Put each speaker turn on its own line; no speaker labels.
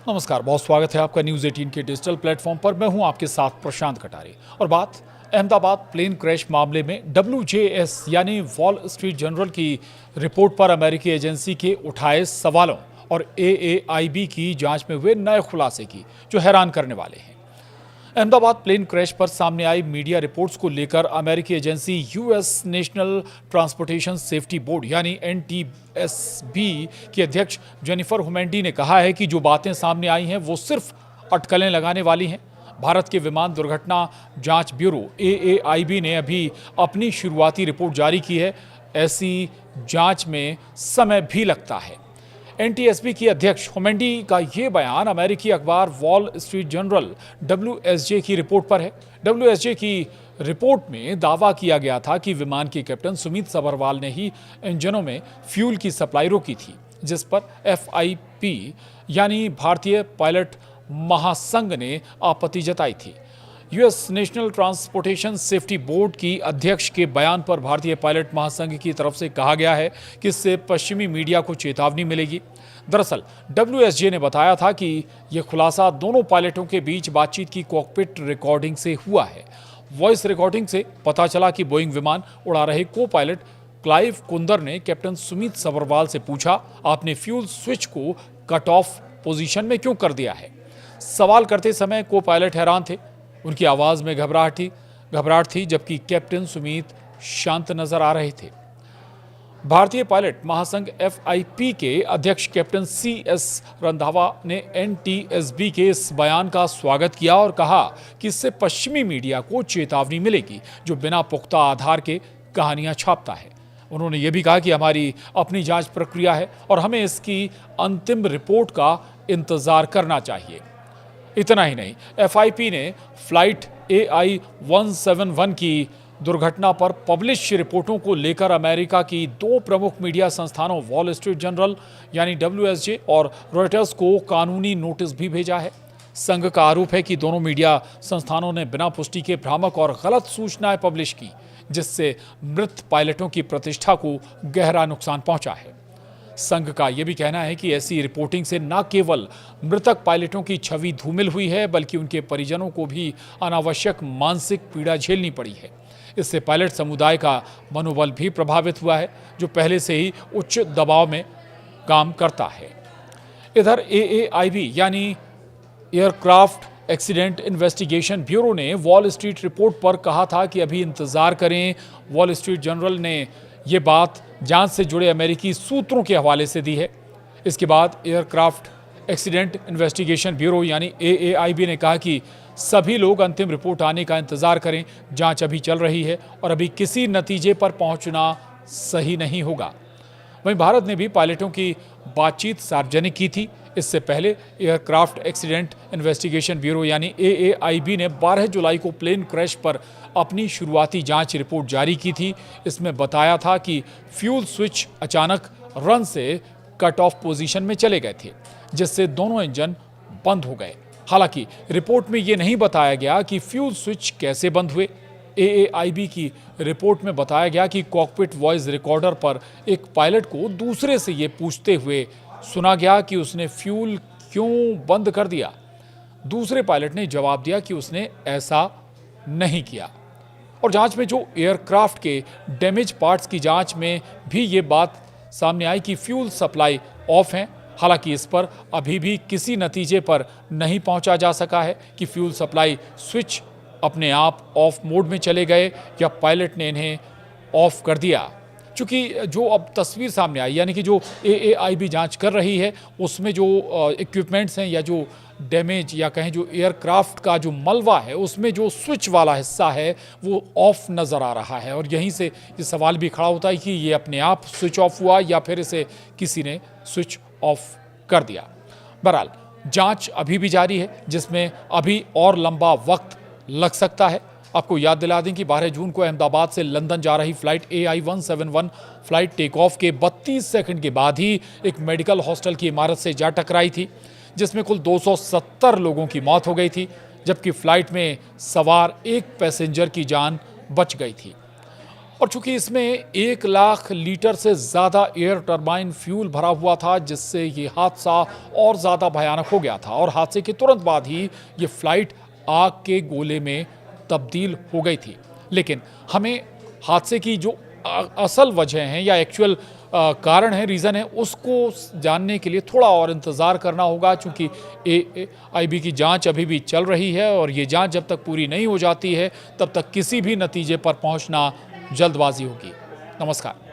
नमस्कार, बहुत स्वागत है आपका न्यूज़ 18 के डिजिटल प्लेटफॉर्म पर। मैं हूं आपके साथ प्रशांत कटारे और बात अहमदाबाद प्लेन क्रैश मामले में WJS यानी वॉल स्ट्रीट जर्नल की रिपोर्ट पर अमेरिकी एजेंसी के उठाए सवालों और AAIB की जांच में हुए नए खुलासे की, जो हैरान करने वाले हैं। अहमदाबाद प्लेन क्रैश पर सामने आई मीडिया रिपोर्ट्स को लेकर अमेरिकी agency US national transportation safety board यानी NTSB की अध्यक्ष जेनिफर हुमेंडी ने कहा है कि जो बातें सामने आई हैं वो सिर्फ अटकलें लगाने वाली हैं। भारत के विमान दुर्घटना जांच ब्यूरो AAIB ने अभी अपनी शुरुआती रिपोर्ट जारी की है। ऐसी जांच में समय भी लगता है। NTSB की अध्यक्ष हुमेंडी का ये बयान अमेरिकी अखबार वॉल स्ट्रीट जर्नल WSJ की रिपोर्ट पर है। WSJ की रिपोर्ट में दावा किया गया था कि विमान के कैप्टन सुमित सभरवाल ने ही इंजनों में फ्यूल की सप्लाई रोकी थी, जिस पर FIP यानी भारतीय पायलट महासंघ ने आपत्ति जताई थी। US national transportation safety board की अध्यक्ष के बयान पर भारतीय पायलट महासंघ की तरफ से कहा गया है कि इससे पश्चिमी मीडिया को चेतावनी मिलेगी। दरअसल WSJ ने बताया था कि यह खुलासा दोनों पायलटों के बीच बातचीत की कॉकपिट रिकॉर्डिंग से हुआ है। वॉइस रिकॉर्डिंग से पता चला कि बोइंग विमान उड़ा रहे को पायलट क्लाइव कुंदर ने कैप्टन सुमित सभरवाल से पूछा, आपने फ्यूल स्विच को कट ऑफ पोजीशन में क्यों कर दिया है? सवाल करते समय को पायलट हैरान थे। उनकी आवाज में घबराहट थी, जबकि कैप्टन सुमित शांत नजर आ रहे थे। भारतीय पायलट महासंघ FIP के अध्यक्ष कैप्टन CS रंधावा ने NTSB के इस बयान का स्वागत किया और कहा कि इससे पश्चिमी मीडिया को चेतावनी मिलेगी, जो बिना पुख्ता आधार के कहानियां छापता है। उन्होंने ये भी कहा कि हमारी अपनी जांच प्रक्रिया है और हमें इसकी अंतिम रिपोर्ट का इंतजार करना चाहिए। इतना ही नहीं, FIP ने फ्लाइट AI-171 की दुर्घटना पर पब्लिश रिपोर्टों को लेकर अमेरिका की दो प्रमुख मीडिया संस्थानों वॉल स्ट्रीट जर्नल यानी WSJ और रॉयटर्स को कानूनी नोटिस भी भेजा है। संघ का आरोप है कि दोनों मीडिया संस्थानों ने बिना पुष्टि के भ्रामक और गलत सूचनाएं पब्लिश की, जिससे मृत पायलटों की प्रतिष्ठा को गहरा नुकसान पहुंचा है। संघ का यह भी कहना है कि ऐसी रिपोर्टिंग से न केवल मृतक पायलटों की छवि धूमिल हुई है, बल्कि उनके परिजनों को भी अनावश्यक मानसिक पीड़ा झेलनी पड़ी है। इससे पायलट समुदाय का मनोबल भी प्रभावित हुआ है, जो पहले से ही उच्च दबाव में काम करता है। इधर AAIB यानी एयरक्राफ्ट एक्सीडेंट इन्वेस्टिगेशन ब्यूरो ने वॉल स्ट्रीट रिपोर्ट पर कहा था कि अभी इंतजार करें। वॉल स्ट्रीट जर्नल ने ये बात जांच से जुड़े अमेरिकी सूत्रों के हवाले से दी है। इसके बाद एयरक्राफ्ट एक्सीडेंट इन्वेस्टिगेशन ब्यूरो यानी AAIB ने कहा कि सभी लोग अंतिम रिपोर्ट आने का इंतजार करें। जांच अभी चल रही है और अभी किसी नतीजे पर पहुंचना सही नहीं होगा। वहीं भारत ने भी पायलटों की बातचीत सार्वजनिक की थी। इससे पहले एयरक्राफ्ट एक्सीडेंट इन्वेस्टिगेशन ब्यूरो यानी AAIB ने 12 जुलाई को प्लेन क्रैश पर अपनी शुरुआती जांच रिपोर्ट जारी की थी। इसमें बताया था कि फ्यूल स्विच अचानक रन से कट ऑफ पोजीशन में चले गए थे, जिससे दोनों इंजन बंद हो गए। हालांकि रिपोर्ट में ये नहीं बताया गया कि फ्यूल स्विच कैसे बंद हुए। AAIB की रिपोर्ट में बताया गया कि कॉकपिट वॉइस रिकॉर्डर पर एक पायलट को दूसरे से ये पूछते हुए सुना गया कि उसने फ्यूल क्यों बंद कर दिया। दूसरे पायलट ने जवाब दिया कि उसने ऐसा नहीं किया। और जांच में जो एयरक्राफ्ट के डैमेज पार्ट्स की जांच में भी ये बात सामने आई कि फ्यूल सप्लाई ऑफ है। हालांकि इस पर अभी भी किसी नतीजे पर नहीं पहुंचा जा सका है कि फ्यूल सप्लाई स्विच अपने आप ऑफ मोड में चले गए या पायलट ने इन्हें ऑफ कर दिया। चूँकि जो अब तस्वीर सामने आई, यानी कि जो AAIB जांच कर रही है, उसमें जो इक्विपमेंट्स हैं या जो डैमेज या कहें जो एयरक्राफ्ट का जो मलबा है, उसमें जो स्विच वाला हिस्सा है वो ऑफ नज़र आ रहा है। और यहीं से ये सवाल भी खड़ा होता है कि ये अपने आप स्विच ऑफ हुआ या फिर इसे किसी ने स्विच ऑफ कर दिया। बहरहाल जांच अभी भी जारी है, जिसमें अभी और लंबा वक्त लग सकता है। आपको याद दिला दें कि 12 जून को अहमदाबाद से लंदन जा रही flight AI-171 flight take off के 32 सेकंड के बाद ही एक मेडिकल हॉस्टल की इमारत से जा टकराई थी, जिसमें कुल 270 लोगों की मौत हो गई थी, जबकि फ्लाइट में सवार एक पैसेंजर की जान बच गई थी। और चूंकि इसमें 1 लाख लीटर से ज़्यादा एयर टरबाइन फ्यूल भरा हुआ था, जिससे ये हादसा और ज़्यादा भयानक हो गया था और हादसे के तुरंत बाद ही ये फ्लाइट आग के गोले में तब्दील हो गई थी। लेकिन हमें हादसे की जो असल वजह हैं या एक्चुअल कारण है, रीज़न है, उसको जानने के लिए थोड़ा और इंतज़ार करना होगा, चूँकि AIB की जांच अभी भी चल रही है और ये जांच जब तक पूरी नहीं हो जाती है तब तक किसी भी नतीजे पर पहुंचना जल्दबाजी होगी। नमस्कार।